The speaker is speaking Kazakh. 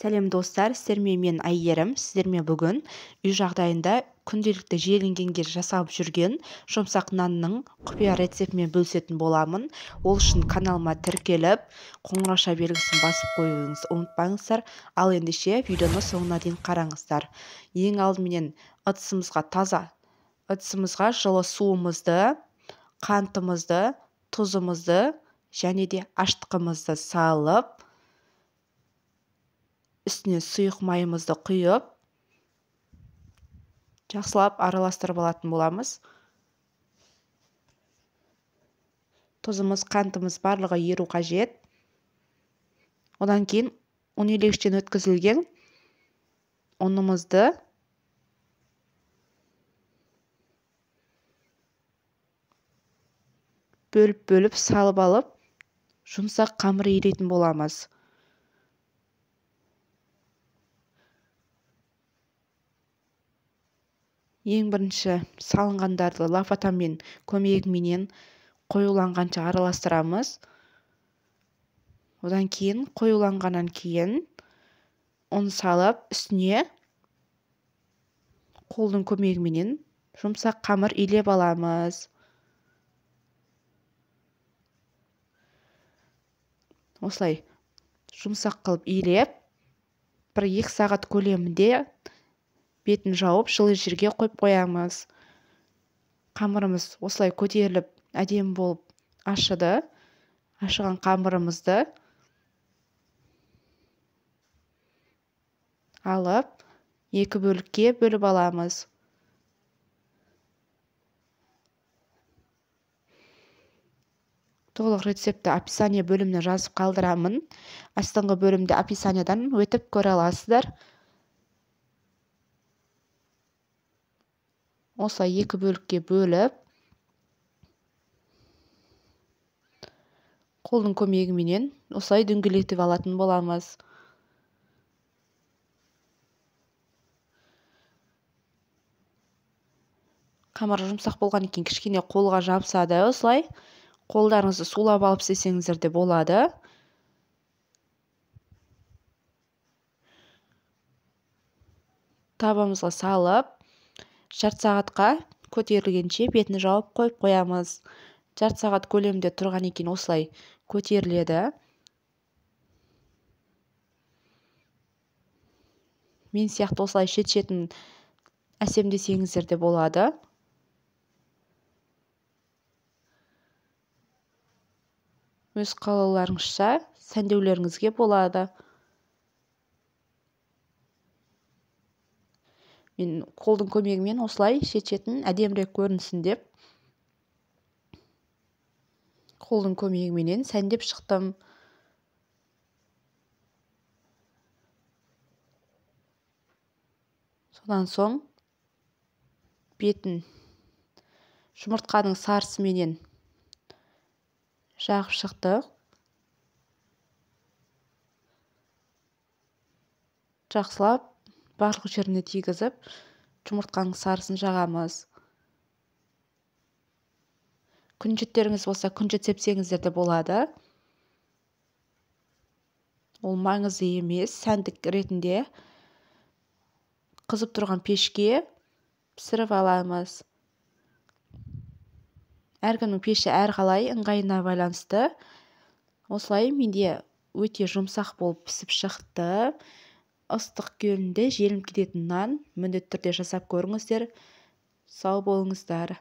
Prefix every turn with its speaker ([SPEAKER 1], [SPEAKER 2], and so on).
[SPEAKER 1] Сәлем достар, сіздермен мен Әйгерім. Сіздермен бүгін үй жағдайында күнделікті желінгенге жасап жүрген жұмсақ нанның құпия рецептімен бөлісетін боламын. Ол үшін каналыма тіркеліп, қоңырауша белгісін басып қоюыңызды ұмытпаңыздар. Ал ендеше видеоны соңына дейін қараңыздар. Ең алдыменен ыдысымызға жылы суымызды, қантымызды, тұзымызды және де аштығымызды салып, үстіне сұйық майымызды құйып, жақсылап араластырып алатын боламыз. Тұзымыз, қантымыз барлығы еру қажет. Одан кейін унилегіштен өткізілген ұнымызды бөліп салып алып, жұмсақ қамыр иілетін боламыз. Ең бірінші салынғандарды лафатамен көмегіменен қоюланғанша араластырамыз. Одан кейін қоюланғаннан кейін ұн салып, үстіне қолдың көмегіменен жұмсақ қамыр илеп аламыз. Осылай жұмсақ қылып илеп, 1-2 сағат көлемінде бетін жауып, жылы жерге қойып қоямыз. Қамырымыз осылай көтеріліп, әдемі болып ашыды. Ашыған қамырымызды алып, 2 бөлікке бөліп аламыз. Толық рецепті описание бөліміне жазып қалдырамын. Астыңғы бөлімде описаниядан өтіп көре аласыздар. Осылай 2 бөлікке бөліп, қолдың көмегіменен осылай дөңгелетіп алатын боламыз. Қамыр жұмсақ болған екен, кішкене қолға жабысады. Осылай қолдарыңызды сулап алып істесеңіздер де болады. Табамызға салып, жарты сағатқа көтерілгенше бетін жауып қойып қоямыз. Жарты сағат көлемінде тұрған екен, осылай көтеріледі. Мен сияқты осылай шет-шетін әсемдесеңіздер де болады. Өз қалауларыңызша сәндеулеріңізге болады. Мен қолдың көмегімен осылай шет-шетін әдемірек көрінсін деп, қолдың көмегіменен сәндеп шықтым. Содан соң бетін жұмыртқаның сарысыменен жағып шықтық. Жақсылап барлық жеріне тигізіп, жұмыртқаның сарысын жағамыз. Күнжеттеріңіз болса, күнжет сепсеңіздер де болады. Ол маңызды емес, сәндік ретінде қызып тұрған пешке пісіріп аламыз. Әркімнің пеші әрқалай ыңғайына байланысты. Осылай менде өте жұмсақ болып пісіп шықты. Ыстық көлінде желім кететін нан міндетті түрде жасап көріңіздер. Сау болыңыздар.